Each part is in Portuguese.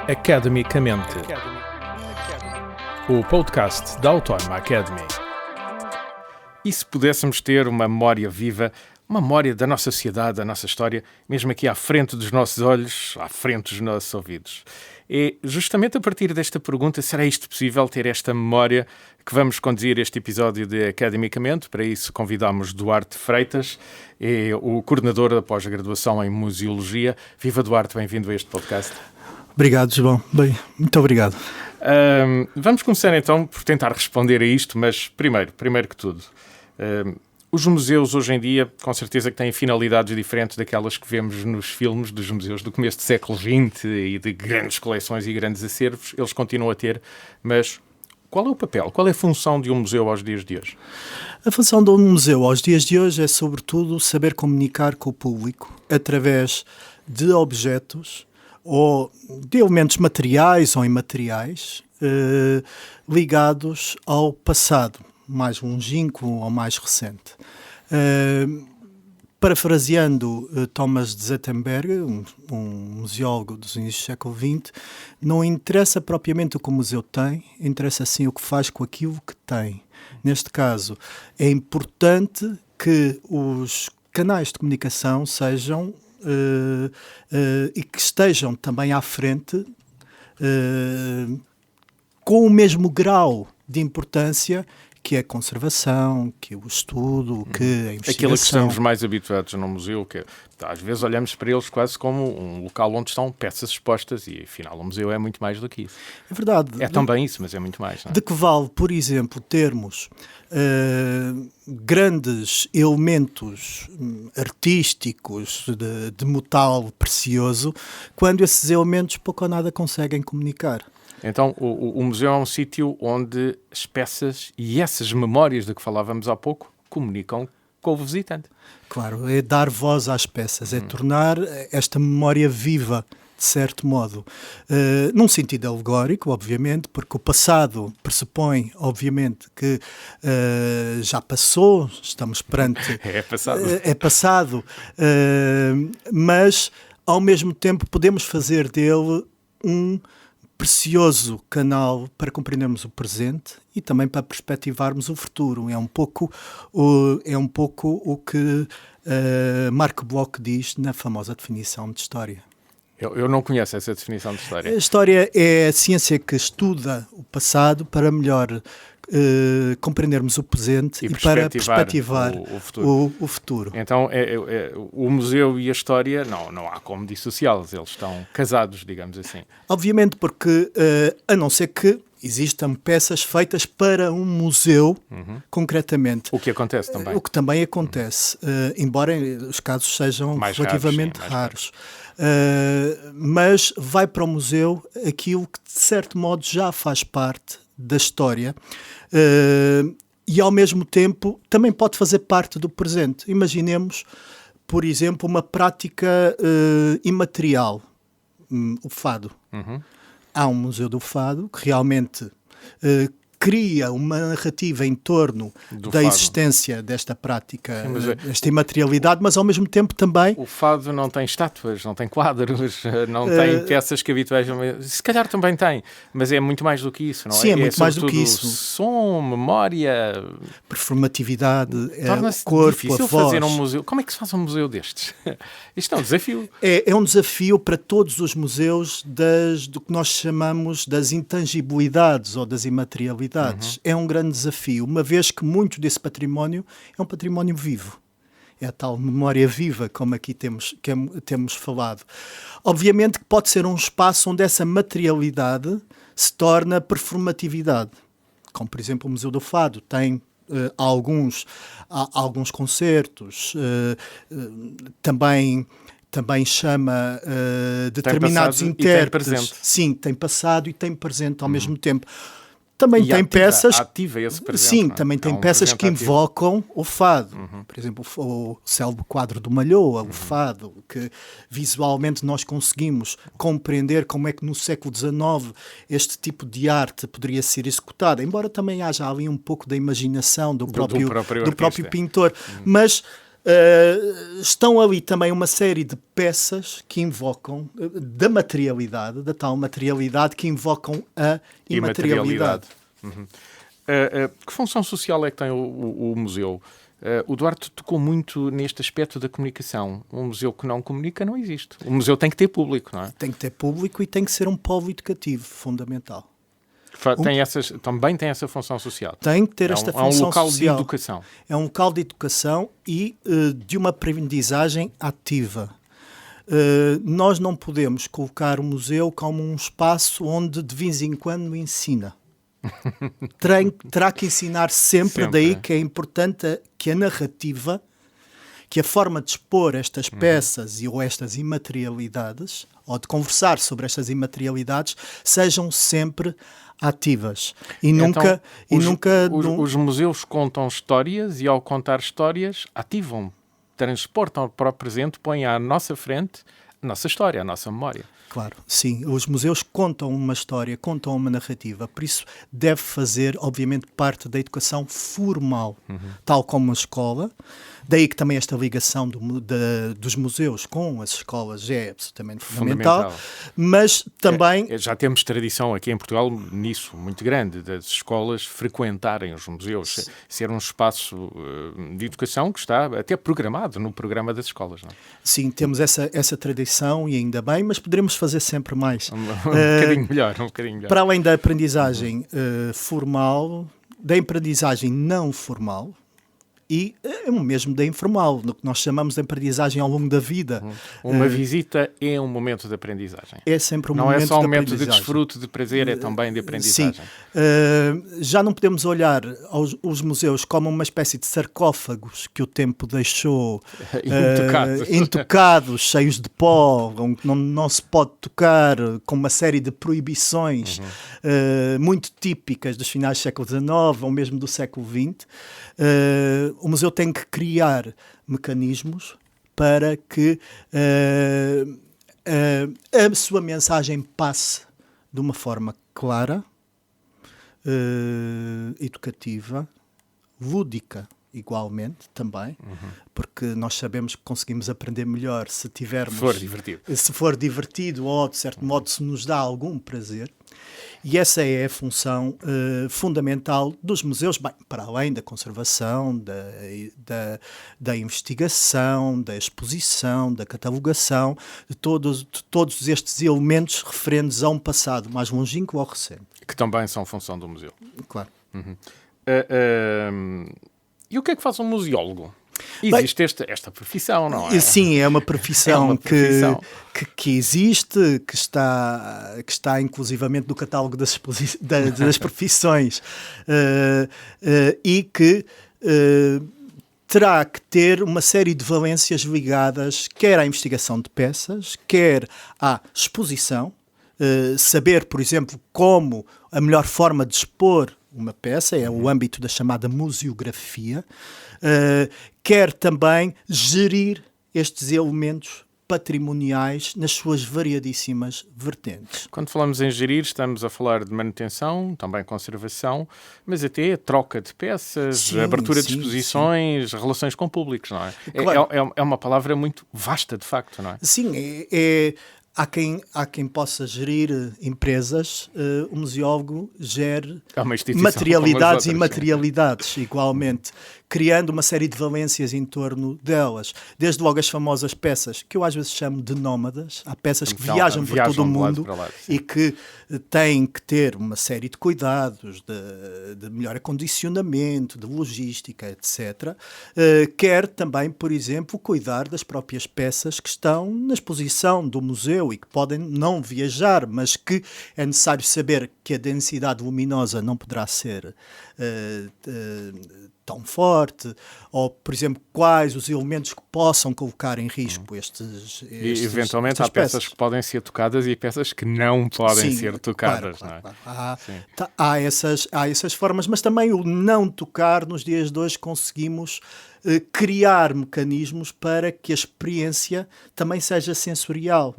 Academicamente, o podcast da Autónoma Academy. E se pudéssemos ter uma memória viva, uma memória da nossa sociedade, da nossa história, mesmo aqui à frente dos nossos olhos, à frente dos nossos ouvidos? É justamente a partir desta pergunta, será isto possível, ter esta memória, que vamos conduzir este episódio de Academicamente. Para isso convidamos Duarte Freitas, é o coordenador da pós-graduação em Museologia. Viva Duarte, bem-vindo a este podcast. Obrigado, João. Bem, muito obrigado. Vamos começar então por tentar responder a isto, mas primeiro que tudo, os museus hoje em dia, com certeza que têm finalidades diferentes daquelas que vemos nos filmes dos museus do começo do século XX e de grandes coleções e grandes acervos, eles continuam a ter, mas qual é o papel, qual é a função de um museu aos dias de hoje? A função de um museu aos dias de hoje é, sobretudo, saber comunicar com o público através de objetos ou de elementos materiais ou imateriais ligados ao passado, mais longínquo ou mais recente. Parafraseando Thomas de Zettenberg, um museólogo dos inícios do século XX, não interessa propriamente o que o museu tem, interessa sim o que faz com aquilo que tem. Neste caso, é importante que os canais de comunicação sejam e que estejam também à frente com o mesmo grau de importância que é a conservação, que é o estudo, que a investigação. Aquilo a que estamos mais habituados no museu, que às vezes olhamos para eles quase como um local onde estão peças expostas e, afinal, o museu é muito mais do que isso. É verdade. É também isso, mas é muito mais. Não é? De que vale, por exemplo, termos grandes elementos artísticos de metal precioso, quando esses elementos pouco ou nada conseguem comunicar? Então, o museu é um sítio onde as peças e essas memórias de que falávamos há pouco comunicam com o visitante. Claro, é dar voz às peças, é tornar esta memória viva, de certo modo. Num sentido alegórico, obviamente, porque o passado pressupõe, obviamente, que já passou, estamos perante... É passado. Mas, ao mesmo tempo, podemos fazer dele um precioso canal para compreendermos o presente e também para perspectivarmos o futuro. É um pouco o que Marc Bloch diz na famosa definição de história. Eu não conheço essa definição de história. A história é a ciência que estuda o passado para melhor compreendermos o presente e para perspectivar o futuro. Então, o museu e a história não há como dissociá-los, eles estão casados, digamos assim. Obviamente, porque a não ser que existam peças feitas para um museu, concretamente. O que acontece também. O que também acontece, embora os casos sejam mais relativamente raros. Mas vai para o museu aquilo que, de certo modo, já faz parte da história e, ao mesmo tempo, também pode fazer parte do presente. Imaginemos, por exemplo, uma prática imaterial, o fado. Há um museu do fado que realmente cria uma narrativa em torno da existência desta prática, esta imaterialidade, mas ao mesmo tempo também... O fado não tem estátuas, não tem quadros, não tem peças que habitualmente... Se calhar também tem, mas é muito mais do que isso, não é? Sim, é muito mais do que isso. Som, memória... Performatividade, torna-se o corpo, difícil a voz. Fazer um museu. Como é que se faz um museu destes? Isto é um desafio. É um desafio para todos os museus do que nós chamamos das intangibilidades ou das imaterialidades. É um grande desafio, uma vez que muito desse património é um património vivo. É a tal memória viva, como aqui temos falado. Obviamente que pode ser um espaço onde essa materialidade se torna performatividade. Como, por exemplo, o Museu do Fado tem alguns concertos, também chama determinados intérpretes. Sim, tem passado e tem presente ao mesmo tempo. Também tem peças. Ativa esse presente, sim, também tem peças que invocam o fado. Por exemplo, o célebre quadro do Malhoa, o fado, que visualmente nós conseguimos compreender como é que no século XIX este tipo de arte poderia ser executada, embora também haja ali um pouco da imaginação do próprio pintor. Mas Estão ali também uma série de peças que invocam da materialidade, da tal materialidade que invocam a imaterialidade. Uhum. Que função social é que tem o museu? O Duarte tocou muito neste aspecto da comunicação. Um museu que não comunica não existe. O museu tem que ter público, não é? Tem que ter público e tem que ser um polo educativo, fundamental. Também tem essa função social. Tem que ter esta função social. É um local de educação. É um local de educação e de uma aprendizagem ativa. Nós não podemos colocar o museu como um espaço onde de vez em quando ensina. Terá que ensinar sempre. Daí que é importante que a narrativa, que a forma de expor estas peças ou estas imaterialidades, ou de conversar sobre estas imaterialidades, sejam sempre ativas. E nunca... Os museus contam histórias e, ao contar histórias, ativam, transportam para o presente, põem à nossa frente a nossa história, a nossa memória. Claro, sim. Os museus contam uma história, contam uma narrativa. Por isso deve fazer, obviamente, parte da educação formal, tal como a escola. Daí que também esta ligação dos museus com as escolas é absolutamente fundamental. Mas também... Já temos tradição aqui em Portugal nisso, muito grande, das escolas frequentarem os museus, ser um espaço de educação que está até programado no programa das escolas. Não é? Sim, temos essa tradição e ainda bem, mas poderemos fazer sempre mais. Um bocadinho melhor. Para além da aprendizagem formal, da aprendizagem não formal, e mesmo da informal, no que nós chamamos de aprendizagem ao longo da vida. Uma visita é um momento de aprendizagem. É sempre um não momento de aprendizagem. Não é só um momento de desfruto, de prazer, é também de aprendizagem. Sim. Já não podemos olhar os museus como uma espécie de sarcófagos que o tempo deixou intocados, cheios de pó, onde não se pode tocar, com uma série de proibições muito típicas dos finais do século XIX ou mesmo do século XX. O museu tem que criar mecanismos para que a sua mensagem passe de uma forma clara, educativa, lúdica, igualmente, também, porque nós sabemos que conseguimos aprender melhor se for divertido ou, de certo modo, se nos dá algum prazer. E essa é a função fundamental dos museus, bem, para além da conservação, da investigação, da exposição, da catalogação, de todos estes elementos referentes a um passado mais longínquo ou recente. Que também são função do museu. Claro. E o que é que faz um museólogo? Existe esta profissão, não é? Sim, é uma profissão, que existe, que está inclusivamente no catálogo das profissões e que terá que ter uma série de valências ligadas quer à investigação de peças, quer à exposição, saber, por exemplo, como a melhor forma de expor uma peça, é o âmbito da chamada museografia, quer também gerir estes elementos patrimoniais nas suas variadíssimas vertentes. Quando falamos em gerir, estamos a falar de manutenção, também conservação, mas até troca de peças, abertura de exposições, relações com públicos, não é? Claro. É uma palavra muito vasta, de facto, não é? Sim, há quem possa gerir empresas, o museólogo gere materialidades e imaterialidades, igualmente, criando uma série de valências em torno delas. Desde logo as famosas peças, que eu às vezes chamo de nómadas. Há peças que viajam por todo o mundo e que têm que ter uma série de cuidados, de melhor acondicionamento, de logística, etc. Quer também, por exemplo, cuidar das próprias peças que estão na exposição do museu e que podem não viajar, mas que é necessário saber que a densidade luminosa não poderá ser tão forte, ou, por exemplo, quais os elementos que possam colocar em risco estes e, eventualmente, há peças que podem ser tocadas e peças que não podem ser tocadas. Claro. Há essas formas, mas também o não tocar, nos dias de hoje, conseguimos criar mecanismos para que a experiência também seja sensorial.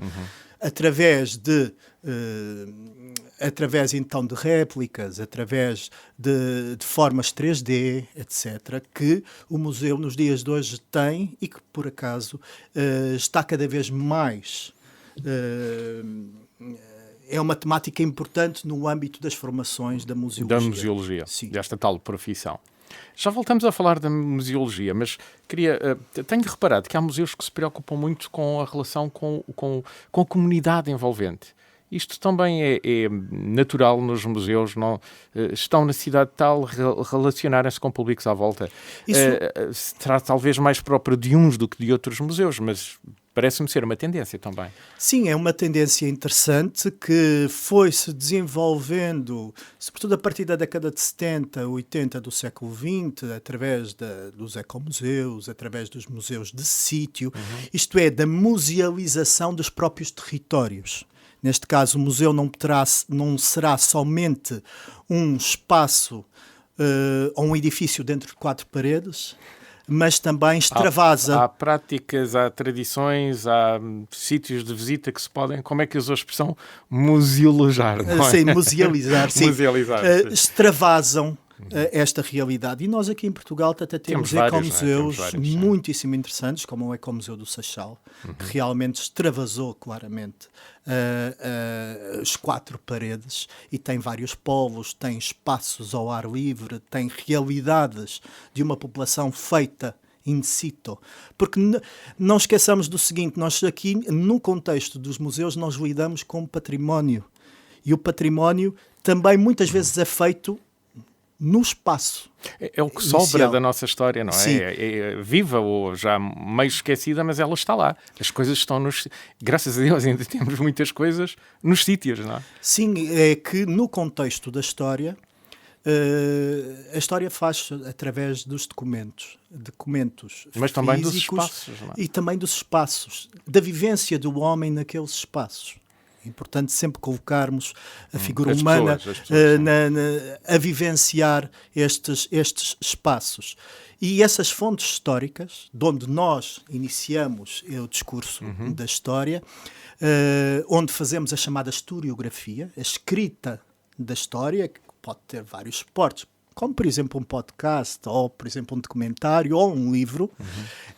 Através de através então de réplicas, através de formas 3D, etc., que o museu nos dias de hoje tem e que, por acaso, está cada vez mais... é uma temática importante no âmbito das formações da museologia. Da museologia, sim, desta tal profissão. Já voltamos a falar da museologia, mas tenho reparado que há museus que se preocupam muito com a relação com a comunidade envolvente. Isto também é natural nos museus, não, estão na cidade tal, relacionarem-se com públicos à volta. Isso... será talvez mais próprio de uns do que de outros museus, mas parece-me ser uma tendência também. Sim, é uma tendência interessante que foi-se desenvolvendo, sobretudo a partir da década de 70, 80 do século XX, através dos ecomuseus, através dos museus de sítio, isto é, da musealização dos próprios territórios. Neste caso, o museu não será somente um espaço ou um edifício dentro de 4 paredes, mas também extravasa. Há práticas, há tradições, há sítios de visita que se podem, como é que usou a expressão? Museolojar, não é? Sim, musealizar, sim. Musealizar, sim. Extravasam esta realidade. E nós aqui em Portugal até temos ecomuseus muitíssimo interessantes, como o Ecomuseu do Seixal, que realmente extravasou claramente as 4 paredes e tem vários polos, tem espaços ao ar livre, tem realidades de uma população feita in situ. Porque não esqueçamos do seguinte, nós aqui, no contexto dos museus, nós lidamos com património. E o património também muitas vezes é feito no espaço. É o que sobra inicial da nossa história, não é? É viva ou já meio esquecida, mas ela está lá. As coisas estão nos... Graças a Deus ainda temos muitas coisas nos sítios, não é? Sim, é que no contexto da história, a história faz através dos documentos mas também físicos, dos espaços, não é? E também dos espaços, da vivência do homem naqueles espaços. É importante sempre colocarmos a figura humana a vivenciar estes espaços. E essas fontes históricas, de onde nós iniciamos o discurso da história, onde fazemos a chamada historiografia, a escrita da história, que pode ter vários suportes, como por exemplo um podcast, ou por exemplo um documentário, ou um livro.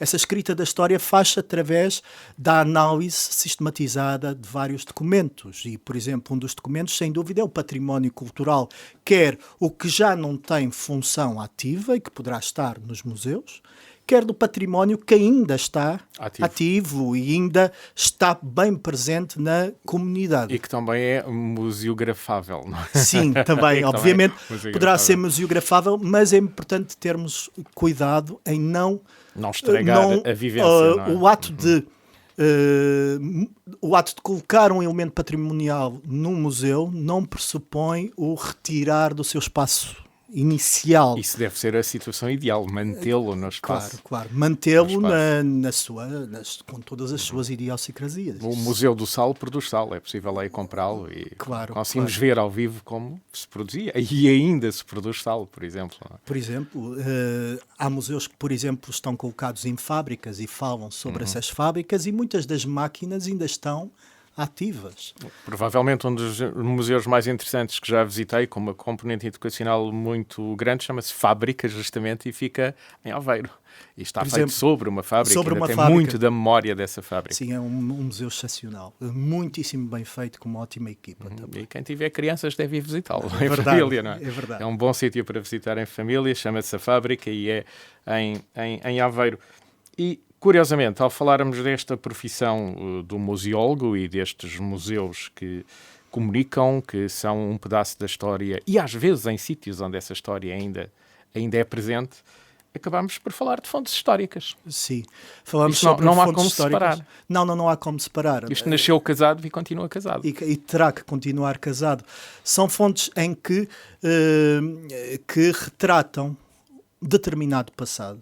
Essa escrita da história faz-se através da análise sistematizada de vários documentos. E, por exemplo, um dos documentos, sem dúvida, é o património cultural, quer o que já não tem função ativa e que poderá estar nos museus, quer do património que ainda está ativo e ainda está bem presente na comunidade. E que também é museografável, não é? Sim, também, obviamente, poderá ser museografável, mas é importante termos cuidado em não estragar a vivência. Não é? O ato de colocar um elemento patrimonial num museu não pressupõe o retirar do seu espaço inicial. Isso deve ser a situação ideal, mantê-lo no espaço. Claro. Mantê-lo com todas as suas idiosincrasias. O Museu do Sal produz sal, é possível aí comprá-lo e conseguimos ver ao vivo como se produzia. E ainda se produz sal, por exemplo. Por exemplo, há museus que, por exemplo, estão colocados em fábricas e falam sobre essas fábricas e muitas das máquinas ainda estão ativas. Provavelmente um dos museus mais interessantes que já visitei, com uma componente educacional muito grande, chama-se Fábrica, justamente, e fica em Aveiro. E está feito sobre uma fábrica, tem muito da memória dessa fábrica. Sim, é um museu excepcional, muitíssimo bem feito, com uma ótima equipa também. E quem tiver crianças deve ir visitá-lo em família, não é? É verdade. É um bom sítio para visitar em família, chama-se a Fábrica e é em Aveiro. E curiosamente, ao falarmos desta profissão do museólogo e destes museus que comunicam, que são um pedaço da história, e às vezes em sítios onde essa história ainda é presente, acabamos por falar de fontes históricas. Sim, falamos Isto sobre não há fontes como históricas. separar. Não há como separar. Isto nasceu casado e continua casado. E terá que continuar casado. São fontes em que retratam determinado passado.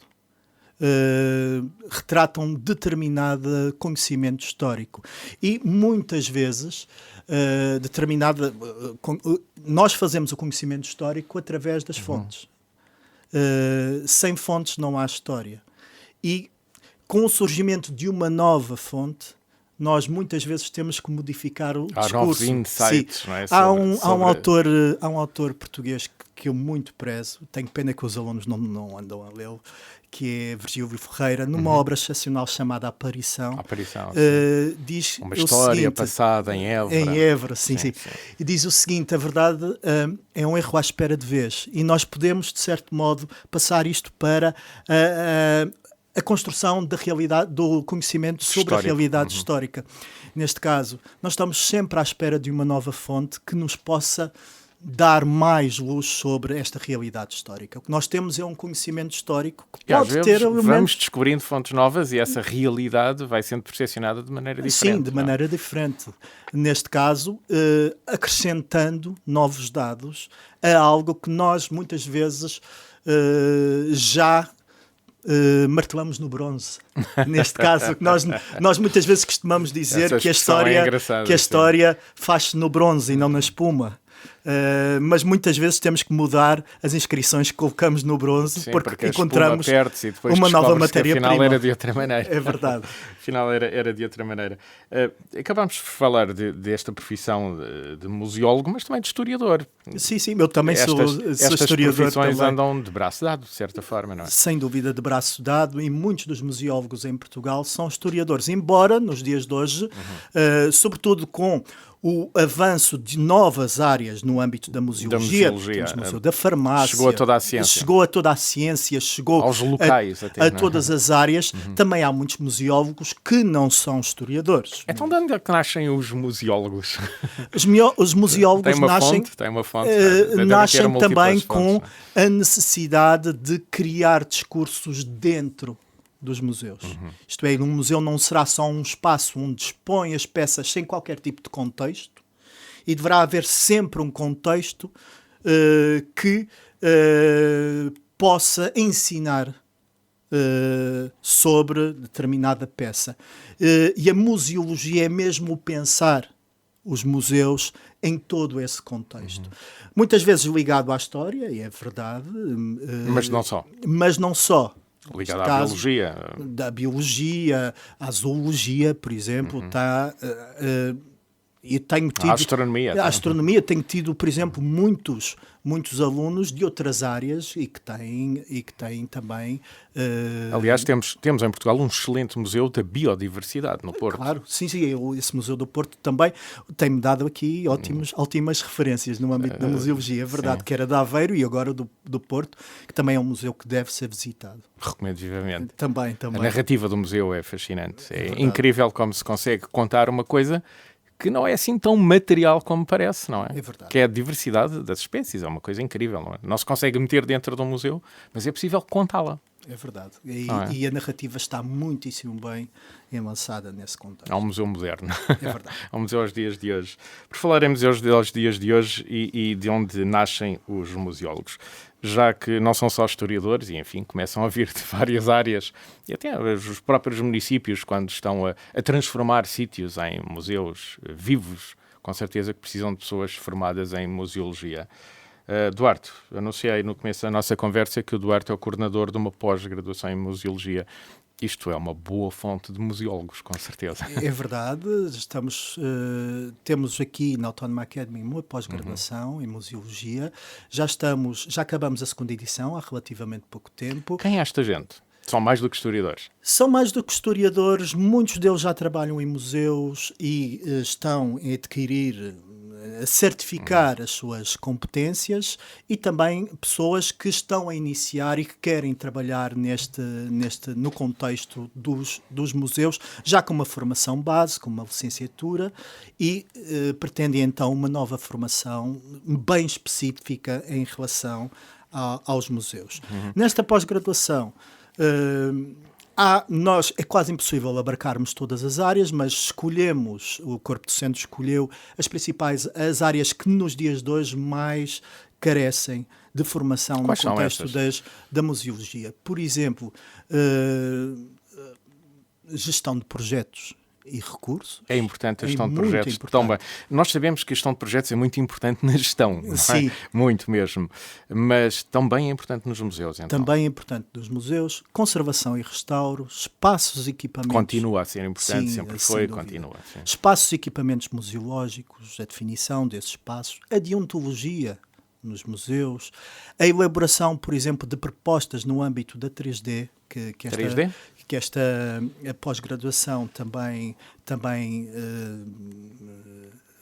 Retratam determinado conhecimento histórico e muitas vezes nós fazemos o conhecimento histórico através das fontes. Sem fontes não há história, e com o surgimento de uma nova fonte nós muitas vezes temos que modificar o Há discurso. novos insights, não é? Há um autor português que eu muito prezo, tenho pena que os alunos não andam a lê-lo, que é Virgílio Ferreira, numa obra excepcional chamada Aparição. Diz uma história seguinte, passada em Évora. Em Évora, sim. E diz o seguinte: a verdade é um erro à espera de vez, e nós podemos, de certo modo, passar isto para a construção da realidade, do conhecimento sobre a realidade histórica. Neste caso, nós estamos sempre à espera de uma nova fonte que nos possa dar mais luz sobre esta realidade histórica. O que nós temos é um conhecimento histórico que pode ter elementos... Vamos descobrindo fontes novas e essa realidade vai sendo percepcionada de maneira diferente. Sim, de maneira diferente. Neste caso, acrescentando novos dados a algo que nós muitas vezes já martelamos no bronze. Neste caso, nós muitas vezes costumamos dizer que a história faz-se no bronze e não na espuma. Mas muitas vezes temos que mudar as inscrições que colocamos no bronze, porque encontramos uma nova matéria-prima. Afinal era de outra maneira. É verdade. Afinal era de outra maneira. Acabámos de falar desta profissão de museólogo, mas também de historiador. Sim, eu também sou historiador. Estas profissões andam de braço dado, de certa forma, não é? Sem dúvida, de braço dado, e muitos dos museólogos em Portugal são historiadores, embora nos dias de hoje, sobretudo com o avanço de novas áreas no âmbito da museologia. Temos o Museu da Farmácia. Chegou a toda a ciência. Chegou aos locais a todas as áreas. Também há muitos museólogos que não são historiadores. Então de onde é que nascem os museólogos? Os museólogos nascem também com a necessidade de criar discursos dentro dos museus. Isto é, um museu não será só um espaço onde expõe as peças sem qualquer tipo de contexto, e deverá haver sempre um contexto que possa ensinar sobre determinada peça. E a museologia é mesmo o pensar os museus em todo esse contexto. Muitas vezes ligado à história, e é verdade. Mas não só. Ligado à biologia. Da biologia, à zoologia, por exemplo, eu tenho tido... A astronomia, tenho tido, por exemplo, muitos alunos de outras áreas e que têm também... Aliás, temos em Portugal um excelente museu da biodiversidade no Porto. Claro, sim, esse Museu do Porto também tem-me dado aqui ótimas referências no âmbito da museologia. É verdade, que era de Aveiro e agora do Porto, que também é um museu que deve ser visitado. Recomendo vivamente. Também. A narrativa do museu é fascinante. É incrível como se consegue contar uma coisa que não é assim tão material como parece, não é? É verdade. Que é a diversidade das espécies, é uma coisa incrível, não é? Não se consegue meter dentro de um museu, mas é possível contá-la. É verdade. E a narrativa está muitíssimo bem lançada nesse contexto. É um museu moderno. É verdade. É um museu aos dias de hoje. Por falaremos aos dias de hoje e de onde nascem os museólogos. Já que não são só historiadores e, enfim, começam a vir de várias áreas e até os próprios municípios, quando estão a transformar sítios em museus vivos, com certeza que precisam de pessoas formadas em museologia. Duarte, anunciei no começo da nossa conversa que o Duarte é o coordenador de uma pós-graduação em museologia. Isto é uma boa fonte de museólogos, com certeza. É verdade. Temos aqui na Autónoma Academy uma pós-graduação em museologia. Já acabamos a segunda edição há relativamente pouco tempo. Quem é esta gente? São mais do que historiadores? São mais do que historiadores. Muitos deles já trabalham em museus e estão a adquirir, a certificar as suas competências, e também pessoas que estão a iniciar e que querem trabalhar no contexto dos museus, já com uma formação base, com uma licenciatura, e pretendem então uma nova formação bem específica em relação aos museus. Nesta pós-graduação, é quase impossível abarcarmos todas as áreas, mas o corpo docente escolheu as áreas que nos dias de hoje mais carecem de formação. Quais no contexto da museologia. Por exemplo, gestão de projetos e recursos. É importante a gestão de muito projetos importante. também. Nós sabemos que a gestão de projetos é muito importante na gestão, não é? Sim. Muito mesmo. Mas também é importante nos museus, então. Também é importante nos museus, conservação e restauro, espaços e equipamentos. Continua a ser importante, Sim, sempre sem foi, dúvida. continua. Sim. Espaços e equipamentos museológicos, a definição desses espaços, a deontologia nos museus, a elaboração, por exemplo, de propostas no âmbito da 3D, que 3D? Que esta a pós-graduação também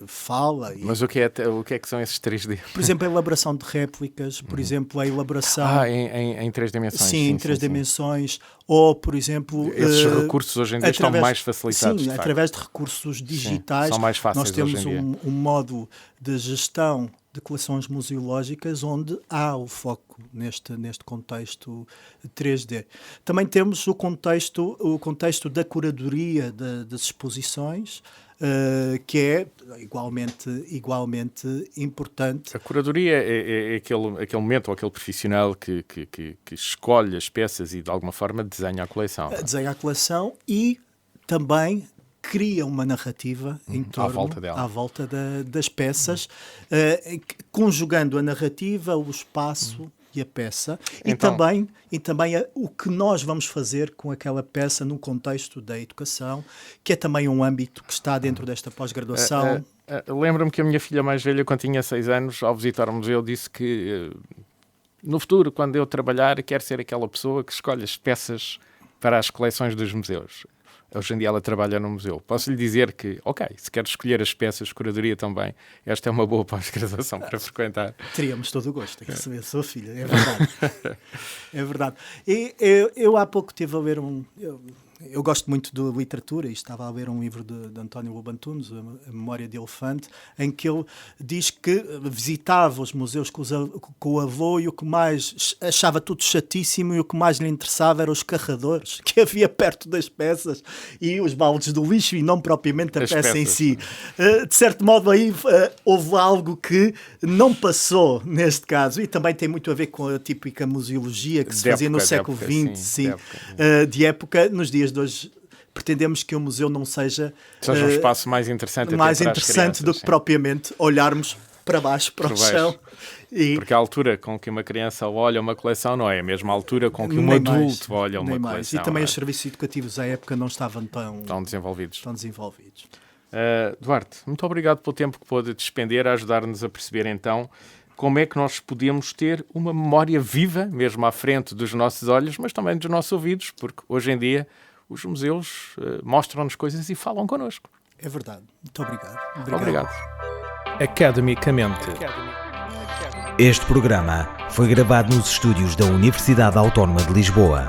fala. Mas o que é que são esses 3D? Por exemplo, a elaboração de réplicas, por exemplo, a elaboração... Em 3 dimensões. Sim, em 3 dimensões, ou, por exemplo... Esses recursos hoje em dia estão mais facilitados. Sim, através de recursos digitais. Sim, são mais fáceis nós temos hoje em dia. um modo de gestão de coleções museológicas onde há o foco neste contexto 3D. Também temos o contexto da curadoria das exposições, que é igualmente importante. A curadoria é aquele momento ou aquele profissional que escolhe as peças e de alguma forma desenha a coleção. Desenha a coleção e também cria uma narrativa em torno, à volta das peças, conjugando a narrativa, o espaço e a peça, então, e também o que nós vamos fazer com aquela peça no contexto da educação, que é também um âmbito que está dentro desta pós-graduação. Lembro-me que a minha filha mais velha, quando tinha 6 anos, ao visitar o museu, disse que no futuro, quando eu trabalhar, quero ser aquela pessoa que escolhe as peças para as coleções dos museus. Hoje em dia ela trabalha no museu. Posso lhe dizer que, se quer escolher as peças, curadoria também, esta é uma boa pós-graduação para frequentar. Teríamos todo o gosto em receber a sua filha, é verdade. É verdade. E eu há pouco estive a ler eu gosto muito de literatura e estava a ler um livro de António Lobo Antunes, A Memória de Elefante, em que ele diz que visitava os museus com o avô e o que mais achava tudo chatíssimo e o que mais lhe interessava eram os carradores que havia perto das peças e os baldes do lixo e não propriamente a peça em si. De certo modo aí houve algo que não passou neste caso e também tem muito a ver com a típica museologia que se fazia no século XX, de época, nos dias de hoje. Pretendemos que o museu não seja um espaço mais interessante, do que propriamente olharmos para baixo, para o chão. Porque a altura com que uma criança olha uma coleção não é a mesma altura com que um adulto olha uma coleção. E também os serviços educativos à época não estavam tão desenvolvidos. Duarte, muito obrigado pelo tempo que pôde despender a ajudar-nos a perceber então como é que nós podemos ter uma memória viva, mesmo à frente dos nossos olhos, mas também dos nossos ouvidos, porque hoje em dia os museus mostram-nos coisas e falam connosco. É verdade. Muito obrigado. Obrigado. Academicamente. Este programa foi gravado nos estúdios da Universidade Autónoma de Lisboa.